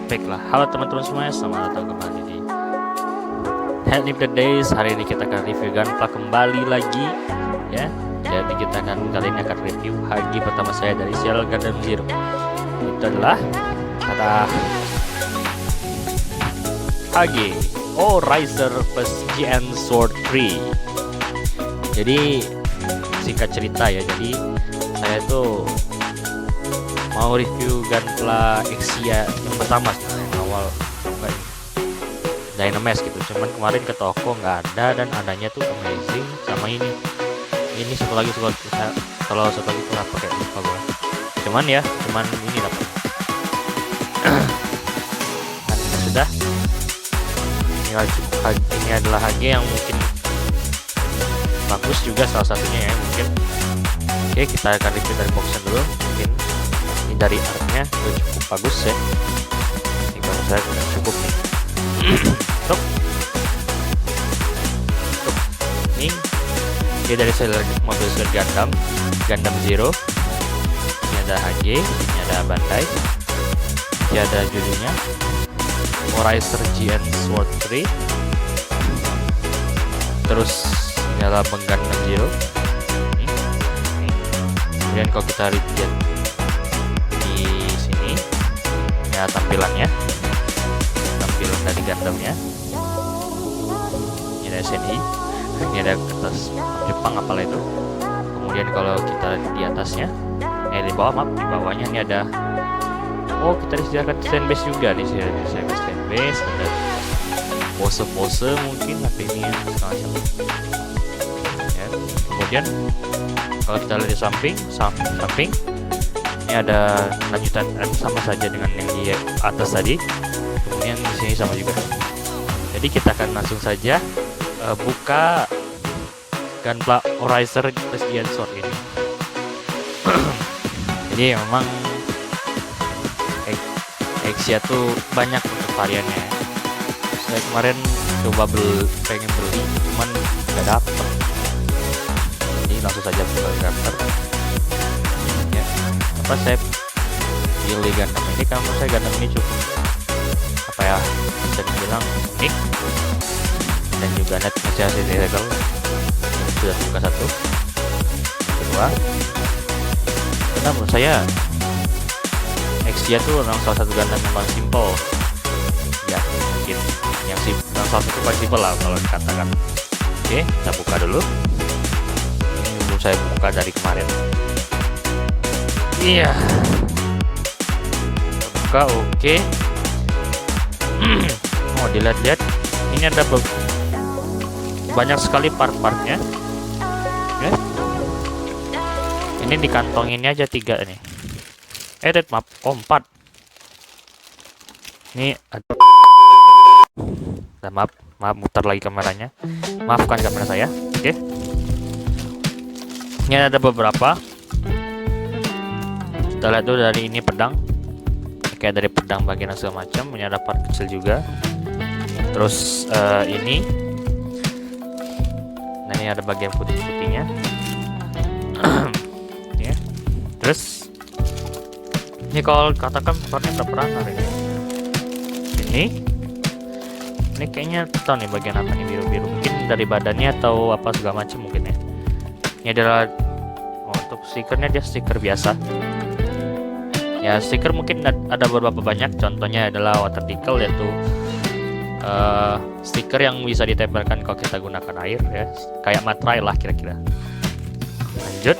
Baiklah, halo teman-teman semuanya, selamat datang kembali di Head Live the Days. Hari ini kita akan review Gunpla kembali lagi, ya. Jadi kita kali ini akan review Hagi pertama saya dari serial Gundam Zero. Itu adalah kata Hagi Riser plus GN Sword 3. Jadi singkat cerita ya, jadi saya tuh mau review Gunpla Exia yang pertama sebenarnya, yang awal enggak Dynamesh gitu. Cuman kemarin ke toko nggak ada, dan adanya tuh Amazing sama ini satu lagi kalau satu lagi tuh apa kayak lupa gua. Cuman ini dapat. Nah, sudah. Ini adalah HG yang mungkin bagus juga salah satunya ya mungkin. Oke, kita akan review dari boxnya dulu. Mungkin ini dari artnya itu cukup bagus ya. Ini kalau saya cukup nih. Stop. Ini dia dari seller mobil Gundam Zero. Ini ada HG, ini ada Bandai, ini ada judulnya Riser GN Sword 3. Terus ini adalah Gundam Zero. Kemudian kalau kita lihat di sini ya tampilan dari Gundamnya. Ini ada SNI, ini ada kertas Jepang apalah itu. Kemudian kalau kita di atasnya, di bawahnya ini ada kita disediakan stand base juga. Di sini ada stand base, ada pose mungkin, tapi ini macam ya. Kemudian kalau kita lihat di samping ini ada lanjutan sama saja dengan yang di atas tadi. Kemudian di sini sama juga. Jadi kita akan langsung saja buka Gunpla Riser plus GN Sword ini. Jadi memang Exia tuh banyak untuk variannya. Saya kemarin coba pengen beli, cuman nggak dapet. Jadi langsung saja buka karakter. Ya, saya pilih Gundam ini karena saya Gundam ini cukup bisa dibilang unik, dan juga net masih hasil legal. Sudah buka satu, kedua, karena menurut saya Exia tuh memang salah satu Gundam yang paling simple ya, mungkin yang salah satu paling simple lah kalau dikatakan. Oke, kita buka dulu. Ini belum saya buka dari kemarin. Iya, buka. Oke. Dilihat-lihat ini ada banyak sekali part-partnya ya. Ini di kantong ini aja 3 nih. Maaf, 4. Ini ada maaf mutar lagi kameranya, maafkan kamera saya. Oke. Ini ada beberapa. Kita lihat dulu dari ini pedang, kayak dari pedang bagian segala macam. Ini ada part kecil juga. Terus ini ada bagian putih-putihnya. Ya. Terus ini kalau katakan partnya berapa ini kayaknya tahu nih bagian apa nih, biru-biru, mungkin dari badannya atau apa segala macam mungkin ya. Ini adalah untuk stikernya, dia stiker biasa ya. Stiker mungkin ada beberapa banyak, contohnya adalah water decal, yaitu stiker yang bisa ditempelkan kalau kita gunakan air ya, kayak materai lah kira-kira. Lanjut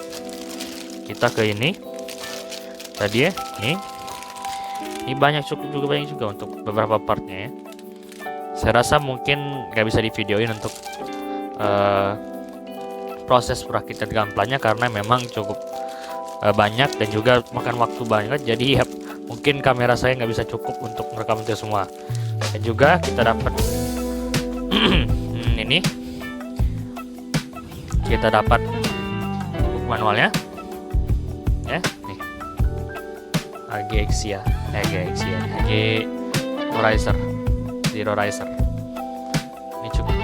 kita ke ini tadi ya. Ini cukup banyak juga untuk beberapa partnya ya. Saya rasa mungkin nggak bisa divideoin untuk proses perakitan Gunplanya karena memang cukup banyak dan juga makan waktu banget. Jadi ya mungkin kamera saya nggak bisa cukup untuk merekam itu semua. Dan juga kita dapat ini kita dapat buku manualnya ya nih. HG Zero Riser ini cukup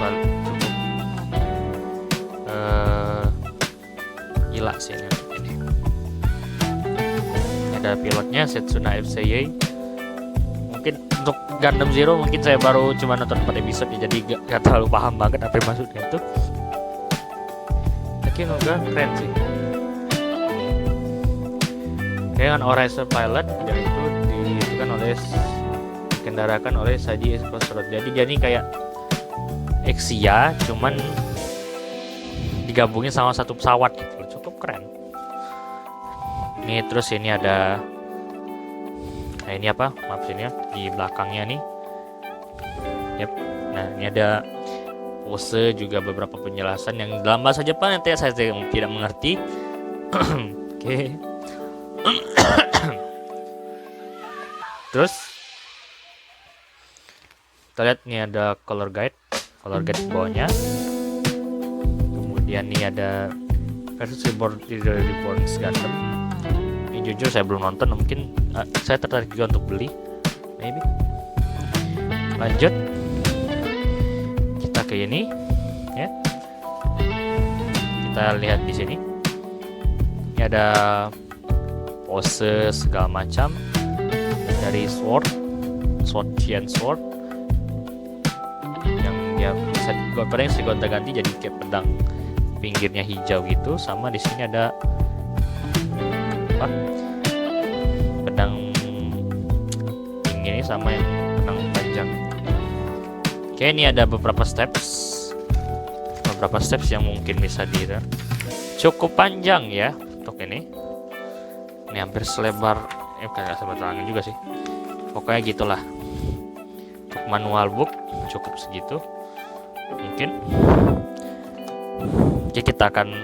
gila sih ini. Ada pilotnya Setsuna FCY. mungkin untuk Gundam Zero mungkin saya baru cuma nonton 4 episode ya, jadi gak terlalu paham banget apa yang maksudnya itu. Tapi enggak keren sih. Dengan Orizer Pilot yaitu dikendarakan oleh Saji Explorers. Jadi kayak Exia cuman digabungin sama satu pesawat gitu, cukup keren. Ini terus ini ada ini apa? Maaf sini ya, di belakangnya nih. Yep. Nah, ini ada pose juga beberapa penjelasan yang dalam bahasa Jepang nanti saya tidak mengerti. Oke. Terus kita lihat nih ada color guide di bawahnya. Kemudian nih ada versus Reborn Gundam. Ini jujur saya belum nonton, mungkin saya tertarik juga untuk beli, maybe. Lanjut kita ke ini ya. Kita lihat di sini. Ini ada pose segala macam dari sword Giant Sword yang dia bisa digonta-ganti jadi kayak pedang pinggirnya hijau gitu. Sama di sini ada apa, pedang ini sama yang pedang panjang. Oke, ini ada beberapa steps yang mungkin bisa cukup panjang ya untuk ini hampir selebar kayak sebelah tangan juga sih, pokoknya gitulah. Untuk manual book cukup segitu mungkin. Oke, kita akan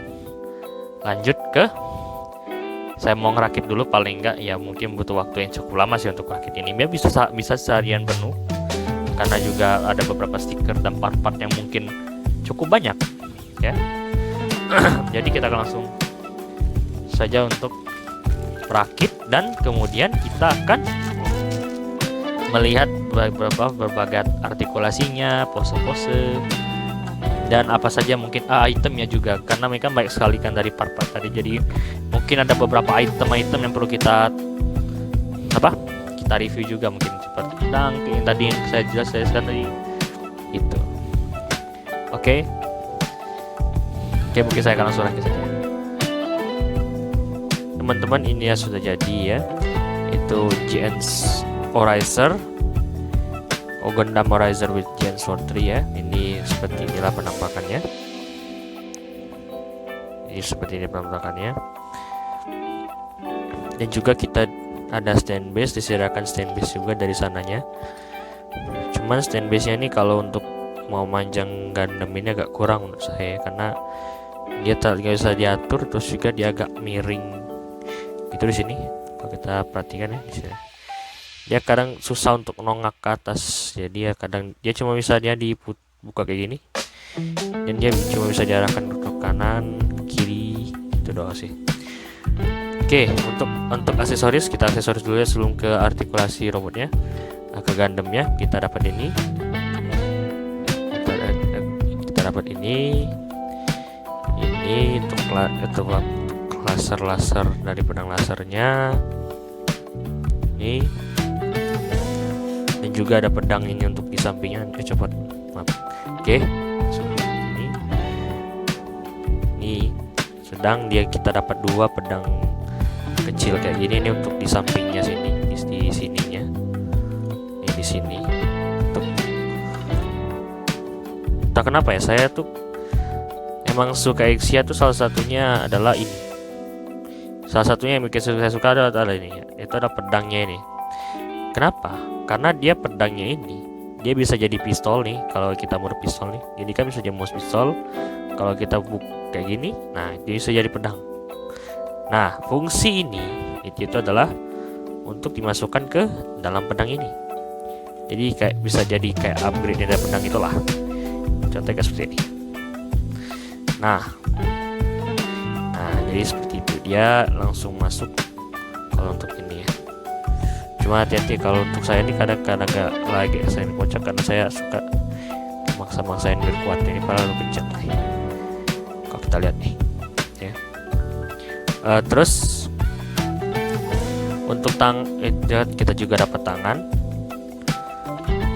lanjut ke, saya mau ngerakit dulu, paling enggak ya mungkin butuh waktu yang cukup lama sih untuk rakit ini. Biar bisa seharian penuh karena juga ada beberapa stiker dan part-part yang mungkin cukup banyak ya. Jadi kita akan langsung saja untuk rakit, dan kemudian kita akan melihat berbagai artikulasinya, pose-pose, dan apa saja mungkin itemnya juga, karena mereka baik sekali kan dari part-part tadi. Jadi mungkin ada beberapa item yang perlu kita review juga, mungkin seperti pedang yang tadi yang saya jelaskan tadi itu. Oke, mungkin saya akan langsung rakit saja. Teman-teman, ini ya sudah jadi ya, itu Giant Orizer Gundam Orizer with Giant Sword 3 ya. Ini seperti inilah penampakannya. Dan juga kita ada stand base, disediakan stand base juga dari sananya. Cuman stand base nya ini kalau untuk mau manjang Gundam ini agak kurang menurut saya, karena dia tak bisa diatur, terus juga dia agak miring itu di sini. Kalau kita perhatikan ya di sini, dia kadang susah untuk nongak ke atas. Jadi ya kadang dia cuma bisa dibuka kayak gini, dan dia cuma bisa diarahkan ke kanan, ke kiri, itu doang sih. Oke, untuk aksesoris, kita aksesoris dulu ya sebelum ke artikulasi robotnya. Nah, ke Gundamnya kita dapat ini. Kita dapat ini untuk laser dari pedang lasernya ini, dan juga ada pedang ini untuk di sampingnya. Coba maaf. Oke, seperti ini sedang kita dapat dua pedang kecil kayak gini. Ini untuk di sampingnya sini, di sininya ini, di sini. Untuk tak kenapa ya, saya tuh emang suka Exia tuh salah satunya adalah ini. Salah satunya yang bikin saya suka adalah ini, itu ada pedangnya ini. Kenapa? Karena dia pedangnya ini, dia bisa jadi pistol nih kalau kita mau pistol nih. Jadi kan bisa jadi mouse pistol. Kalau kita kayak gini, nah dia bisa jadi pedang. Nah, fungsi ini itu adalah untuk dimasukkan ke dalam pedang ini. Jadi kayak bisa jadi kayak upgrade dari pedang itulah. Contohnya seperti ini. Nah, jadi seperti itu, dia langsung masuk kalau untuk ini ya. Cuma hati-hati kalau untuk saya ini kadang-kadang agak lagi saya ini kocak, karena saya suka maksa-maksain biar kuat. Ini padahal kencang nih kalau kita lihat nih ya. Terus untuk kita juga dapat tangan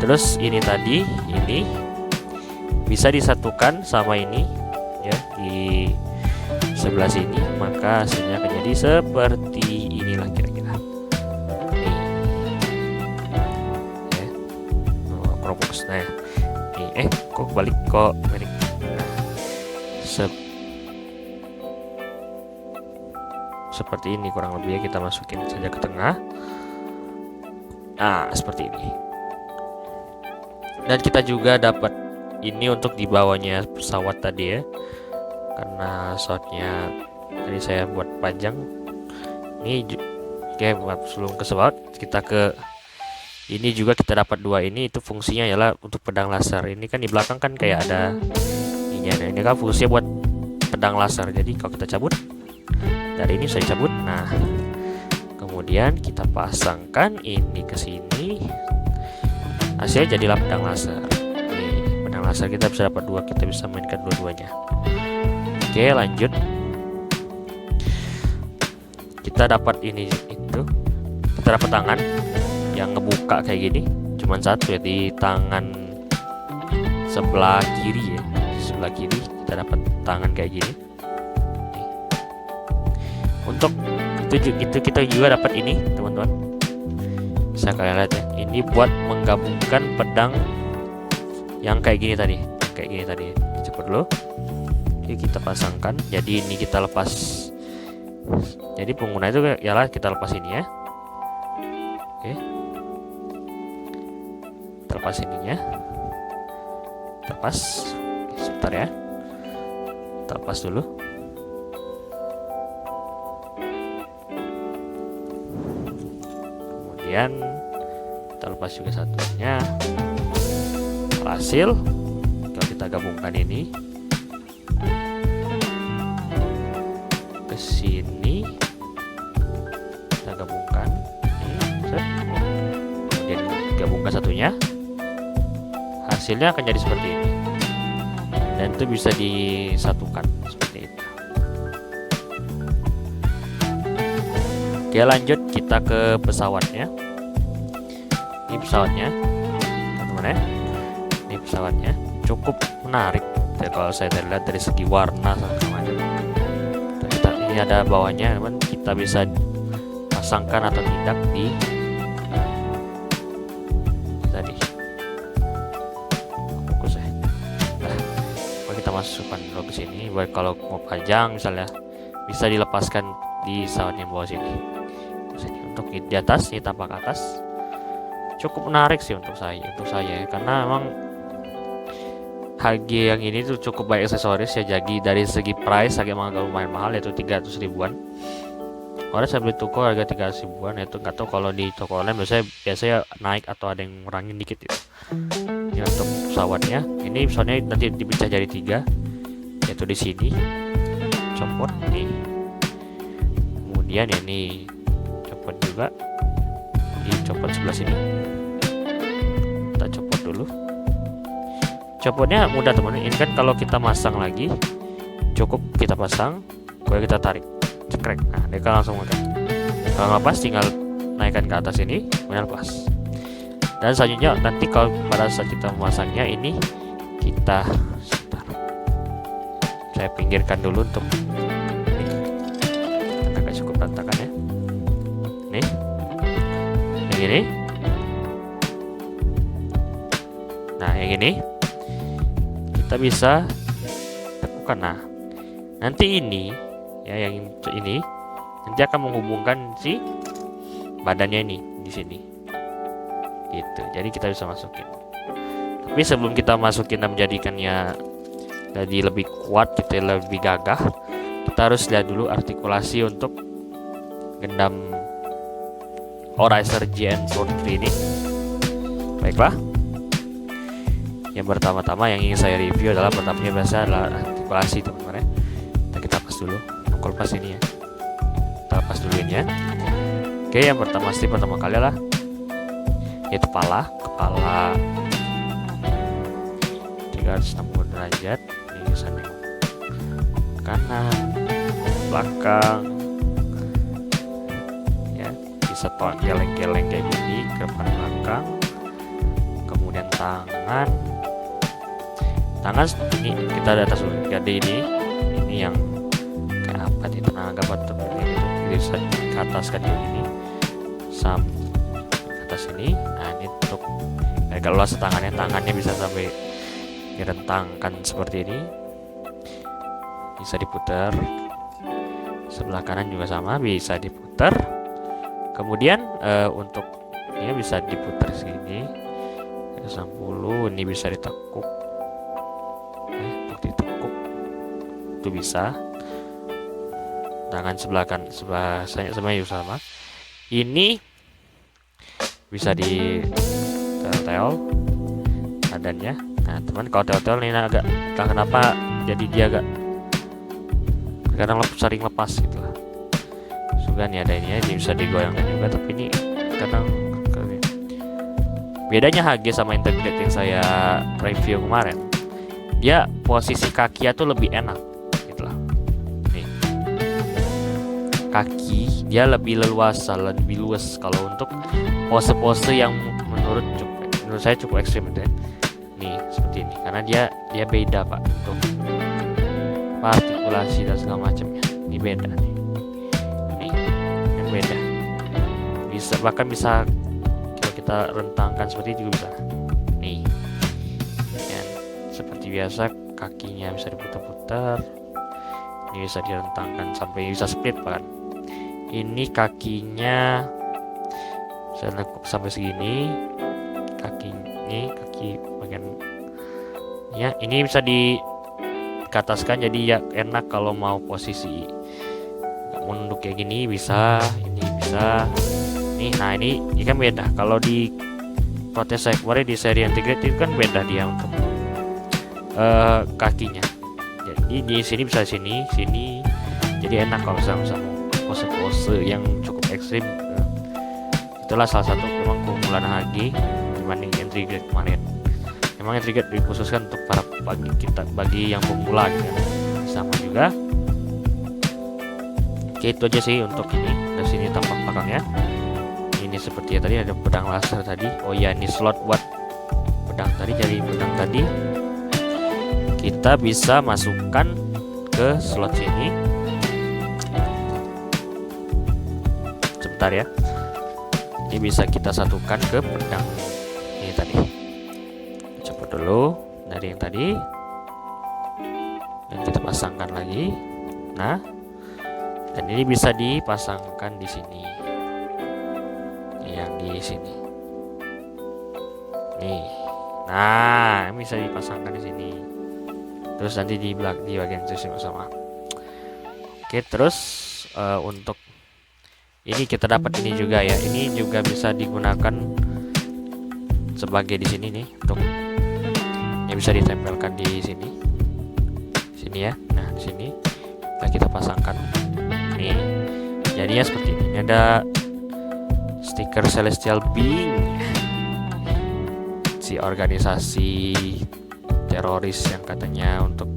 Terus ini tadi, ini bisa disatukan sama ini ya di sebelah sini, maka hasilnya akan jadi seperti inilah kira-kira. Nih. Ya. Probox. Nah, nih, kok balik kok balik. Seperti ini kurang lebih ya, kita masukin saja ke tengah. Nah, seperti ini. Dan kita juga dapat ini untuk di bawahnya pesawat tadi ya, karena shotnya tadi saya buat panjang. Ini oke, sebelum ke pesawat kita ke ini juga kita dapat dua ini, itu fungsinya ialah untuk pedang laser. Ini kan di belakang kan kayak ada ini kan fungsinya buat pedang laser. Jadi kalau kita cabut dari ini, saya cabut. Nah, kemudian kita pasangkan ini ke sini, hasilnya jadilah pedang laser. Nih, pedang laser kita bisa dapat dua, kita bisa mainkan dua-duanya. Oke, lanjut. Kita dapat ini itu, kita dapat tangan yang ngebuka kayak gini, cuman satu ya, di tangan sebelah kiri ya. Di sebelah kiri kita dapat tangan kayak gini. Untuk itu kita juga dapat ini teman-teman, bisa kalian lihat ya, ini buat menggabungkan pedang yang kayak gini tadi, cepet dulu. Oke, kita pasangkan, jadi ini kita lepas, jadi pengguna itu ialah kita lepas ini ya. Oke, kita lepas ininya, terlepas. Oke, sebentar ya, kita lepas dulu. Kemudian kita lepas juga satunya. Hasil kalau kita gabungkan ini ke sini, kita gabungkan ini, kemudian gabungkan satunya, hasilnya akan jadi seperti ini, dan itu bisa disatukan seperti itu. Oke, lanjut kita ke pesawatnya. Ini pesawatnya teman-teman ya, ini pesawatnya cukup menarik ya, kalau saya lihat dari segi warna sama macam. Ini ada bawahnya teman, kita bisa pasangkan atau tidak di tadi. Fokus ya. Nah, kita masukkan dulu ke sini, buat kalau mau panjang misalnya bisa dilepaskan di pesawat yang bawah sini. Untuk di atas, ini tampak atas, cukup menarik sih untuk saya karena memang HG yang ini tuh cukup banyak aksesoris ya. Jadi dari segi price harga emang agak lumayan mahal, yaitu 300 ribuan. Kalau saya beli toko harga 300 ribuan, yaitu nggak tahu kalau di toko online biasanya naik atau ada yang ngurangin dikit ya. Ini untuk pesawatnya, ini pesawatnya nanti dipecah jadi 3, yaitu di sini copot nih, kemudian ya ini copot juga, dicopot sebelah sini, kita copot dulu. Copotnya mudah teman, ini kan kalau kita masang lagi cukup kita pasang, kemudian kita tarik, cekrek, nah dia kan langsung makan. Kalau lepas tinggal naikkan ke atas ini, kemudian lepas. Dan selanjutnya nanti kalau pada saat kita memasangnya ini, kita sebentar, saya pinggirkan dulu untuk ini, agak cukup berantakan ya. Nih, yang ini, nah yang ini kita bisa tekukan. Nah, nanti ini ya, yang ini nanti akan menghubungkan si badannya ini di sini, gitu. Jadi kita bisa masukin. Tapi sebelum kita masukin dan menjadikannya jadi lebih kuat, kita lebih gagah, kita harus lihat dulu artikulasi untuk gendam Orizer GN43 ini. Baiklah, yang pertama-tama yang ingin saya review adalah pertamanya biasa adalah artikulasi teman-teman ya. Kita lepas dulu, aku lepas ini ya, kita lepas dulu ini ya. Oke, yang pertama kali lah yaitu kepala 360 derajat. Ini bisa nengok kanan, belakang ya, bisa geleng-geleng kayak gini ke depan belakang, kemudian tangan ini kita di atas dulu. Jadi ini yang kayak apa nih, tenaga bottom ini bisa ke atas kan ini ke atas ini. Nah ini untuk kalau luas tangannya bisa sampai direntangkan seperti ini, bisa diputar. Sebelah kanan juga sama, bisa diputar. Kemudian untuk ini bisa diputar sini 60, ini bisa ditekuk, untuk ditekuk itu bisa. Tangan sebelah saya semuanya sama. Ini bisa di tel adanya. Nah teman, kalau tel ini agak entah kenapa jadi dia agak kadang sering lepas gitu lah. Sudah nih ada ini bisa digoyangkan juga, tapi ini kadang bedanya HG sama Integrate yang saya review kemarin, dia posisi kakinya tuh lebih enak gitu lah. Nih kaki dia lebih leluasa, lebih luas kalau untuk pose-pose yang menurut saya cukup ekstrim gitu ya. Nih seperti ini, karena dia beda pak untuk artikulasi dan segala macamnya. Ini beda nih, yang beda. Bahkan bisa kalau kita rentangkan seperti itu juga bisa. Nih, ya, seperti biasa kakinya bisa diputar-putar. Ini bisa direntangkan sampai bisa split bahkan. Ini kakinya bisa lekuk sampai segini. Kaki bagian ya ini bisa dikataskan, jadi ya enak kalau mau posisi menunduk kayak gini bisa, ini bisa nih. Nah ini kan beda kalau di protes saya kemarin di seri Integrate itu kan beda dia untuk kakinya. Jadi di sini bisa sini, jadi enak kalau sama pose-pose yang cukup ekstrim. Itulah salah satu memang keunggulan HG dibanding Integrate kemarin. Memang Integrate dikhususkan untuk bagi yang pemula gitu ya. Sama juga. Oke, itu aja sih untuk ini. Dari sini tampak belakangnya. Ini seperti ya tadi ada pedang laser tadi. Oh ya, ini slot buat pedang tadi. Jadi pedang tadi kita bisa masukkan ke slot sini. Sebentar ya. Ini bisa kita satukan ke pedang ini tadi. Coba dulu dari yang tadi dan kita pasangkan lagi. Nah, dan ini bisa dipasangkan di sini, yang di sini nih. Nah, ini bisa dipasangkan di sini, terus nanti di bagian sisi sama. Oke, terus untuk ini kita dapat ini juga ya. Ini juga bisa digunakan sebagai di sini nih, untuk yang bisa ditempelkan di sini ya. Nah di sini kita pasangkan nih, jadinya seperti ini. Ini ada stiker Celestial Being, si organisasi teroris yang katanya untuk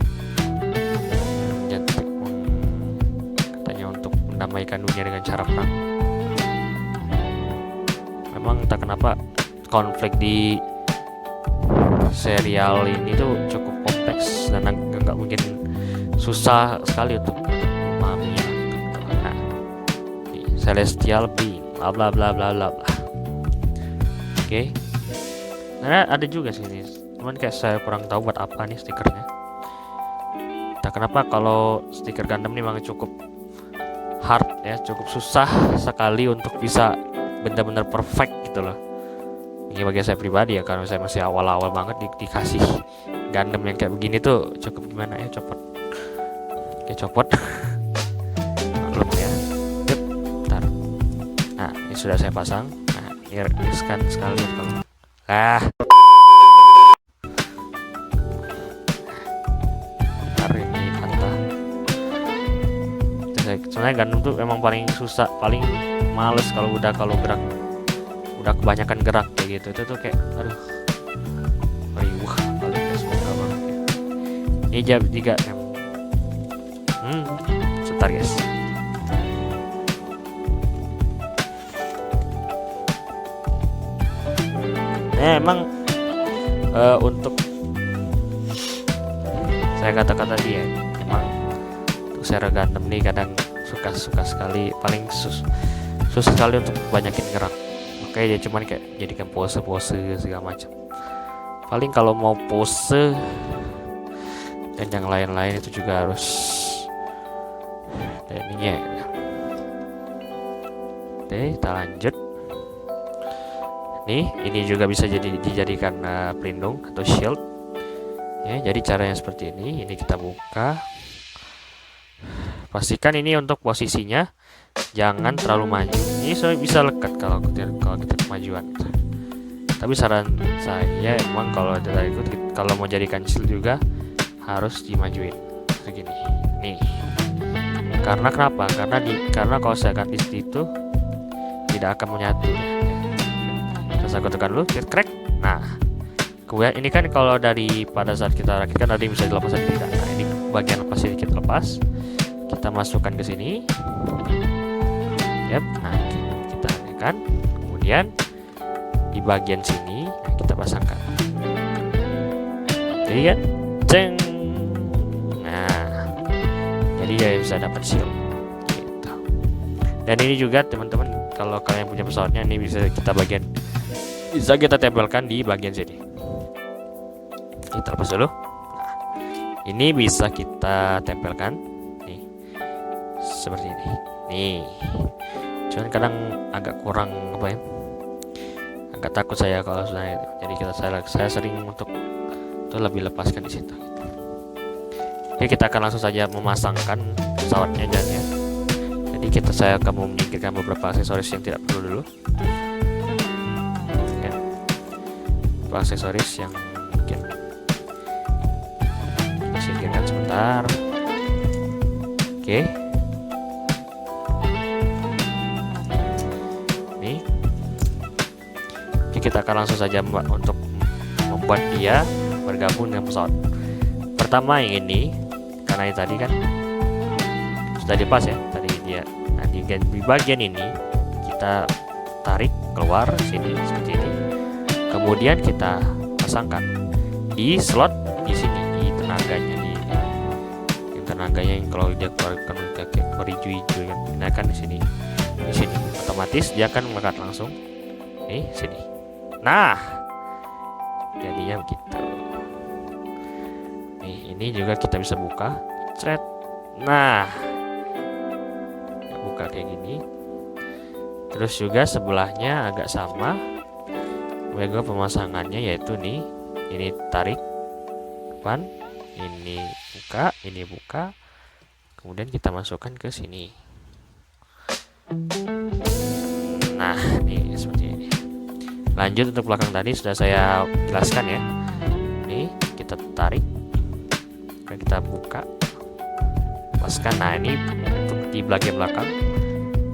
mendamaikan dunia dengan cara perang. Memang entah kenapa konflik di serial ini tuh cukup kompleks dan nggak mungkin, susah sekali untuk memahaminya. Nah, Celestial Being, bla bla bla bla bla. Oke. Nah, ada juga sini. Cuman kayak saya kurang tahu buat apa nih stikernya. Entah kenapa kalau stiker Gundam ini memang cukup hard ya, cukup susah sekali untuk bisa benar-benar perfect gitu loh. Ini bagi saya pribadi ya, karena saya masih awal-awal banget dikasih Gundam yang kayak begini tuh cukup gimana ya, copot belum ya. Bentar. Nah ini sudah saya pasang. Nah ini riskan sekali kalau ini patah. Sebenarnya Gundam tuh emang paling susah, paling males kalau gerak, udah kebanyakan gerak kayak gitu. Itu tuh kayak aduh riuh, paling semoga banget ya. Ini jam 3 sebentar guys. Emang Untuk saya kata-kata dia emang untuk Sierra Gundam nih kadang suka sekali, paling susah sekali untuk banyakin gerak, makanya dia cuman kayak jadikan pose-pose segala macam. Paling kalau mau pose dan yang lain-lain itu juga harus dan ininya ya. Oke, kita lanjut. Nih, ini juga bisa dijadikan pelindung atau shield. Ya, jadi caranya seperti ini. Ini kita buka. Pastikan ini untuk posisinya jangan terlalu maju. Ini bisa lekat kalau kita kemajuan. Tapi saran saya emang kalau mau jadikan shield juga harus dimajuin begini. Nih. Karena kenapa? Karena kalau saya ganti situ tidak akan menyatu. Terus aku tekan dulu, crack. Nah, kemudian ini kan kalau pada saat kita rakit kan ada yang bisa dilepas atau tidak. Nah, ini bagian lepas ini kita lepas, kita masukkan ke sini. Yap, nah kita tekan. Kemudian di bagian sini kita pasangkan. Jadi kan, ceng. Nah, jadi ya bisa dapat shield. Gitu. Dan ini juga teman-teman, kalau kalian punya pesawatnya ini bisa kita tempelkan di bagian sini. Kita lepas dulu. Nah, ini bisa kita tempelkan nih seperti ini. Nih, cuman kadang agak kurang apa ya? Agak takut saya kalau sudah itu. Jadi saya sering untuk itu lebih lepaskan di situ. Oke, kita akan langsung saja memasangkan pesawatnya ya. Jadi saya akan menyingkirkan beberapa aksesoris yang tidak perlu dulu. Ya. Beberapa aksesoris yang mungkin kita singkirkan sebentar. Oke. Nih. Oke, kita akan langsung saja untuk membuat dia bergabung dengan pesawat. Pertama yang ini, karena yang tadi kan sudah dipas ya tadi dia. Nah, di bagian ini kita tarik keluar sini seperti ini. Kemudian kita pasangkan di slot di sini, di tenaganya yang kalau dia keluarkan kayak hijau-hijau yang pindahkan di sini. Di sini otomatis dia akan melekat langsung di sini. Nah, jadinya begitu. Nih, ini juga kita bisa buka. Thread. Nah, buka kayak gini. Terus juga sebelahnya agak sama. Juga pemasangannya yaitu nih, ini tarik depan, ini buka, kemudian kita masukkan ke sini. Nah, ini seperti ini. Lanjut untuk belakang tadi sudah saya jelaskan ya. Ini kita tarik, dan kita buka, lepaskan. Nah, ini untuk di bagian belakang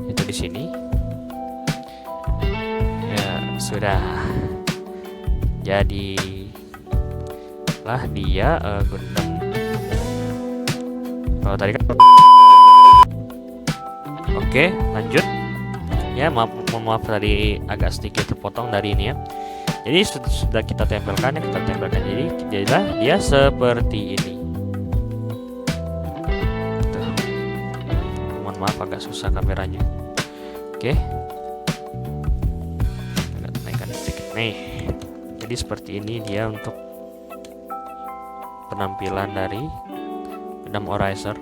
itu di sini. Ya sudah. Jadi lah dia Gundam. Kalau tadi kan. Oke, lanjut. Ya, maaf tadi agak sedikit terpotong dari ini ya. Jadi sudah kita tempelkan. Jadi jadilah dia seperti ini. Tuh. Mohon maaf agak susah kameranya. Oke. Agak naikkan sedikit nih. Jadi seperti ini dia untuk penampilan dari Gundam Oryzer.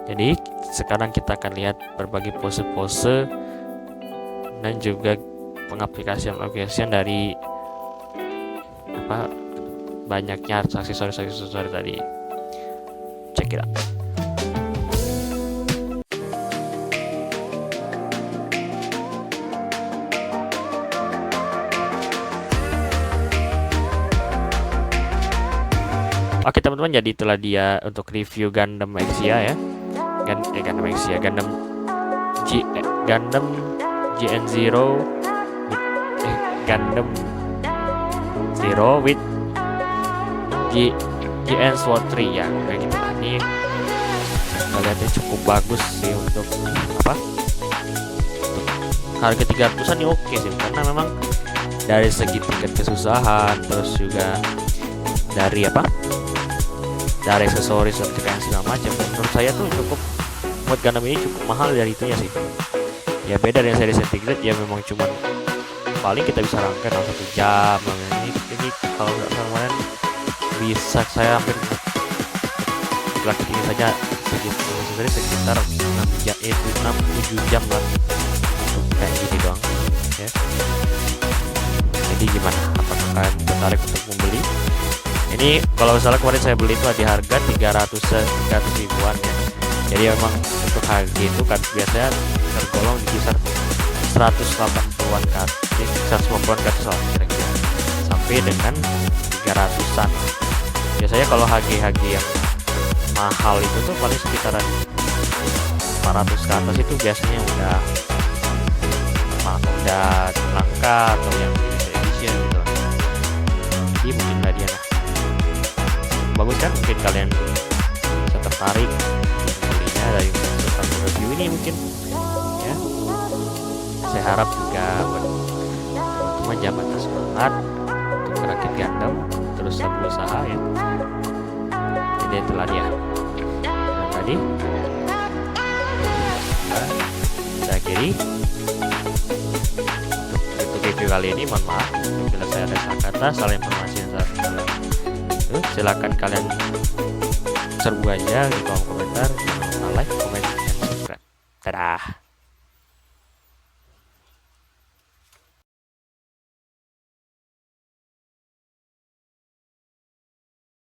Jadi sekarang kita akan lihat berbagai pose-pose dan juga pengaplikasian dari banyaknya aksesoris tadi. Check it out. Oke teman-teman, jadi itulah dia untuk review Gundam Exia ya. Gundam Exia, Gundam GN0 Gundam Zero with GN Sword 3 ya, kayak gitu lah. Ini kalian cukup bagus sih untuk harga 300-an ya, oke sih, karena memang dari segi tingkat kesusahan, terus juga dari dari aksesoris dan segala macam. Menurut saya tuh cukup buat Gundam ini cukup mahal dari itunya sih. Ya beda dengan seri Centigrade ya, memang cuman paling kita bisa rangkai dalam 1 jam. Ini kalau nggak salah kemarin bisa saya hampir lagi ini saja sekitar 6 jam, 6-7 jam lah untuk kayak gini doang ya. Jadi gimana, apakah kalian tertarik untuk membeli ini? Kalau salah kemarin saya beli itu di harga 300 ribuan ya. Jadi memang untuk harga itu kan biasanya tergolong di kisar 180-an ke atas, 150-an ke atas lah kira-kira, sampai dengan 300-an. Biasanya kalau HG yang mahal itu tuh paling sekitaran 400 ke atas, itu biasanya udah langka atau yang limited edition gitu. Jadi mungkin hadiah lah bagus kan, mungkin kalian bisa tertarik belinya dari review ini mungkin ya. Saya harap juga buat teman-teman jangan patah semangat untuk merakit Gundam, terus berusaha ya. Jadi itulah dia yang tadi saya akhiri untuk review kali ini. Mohon maaf bila saya ada salah kata, salah informasi yang salah. Silakan kalian serbu aja di kolom komentar, like, comment, dan subscribe. Dadah.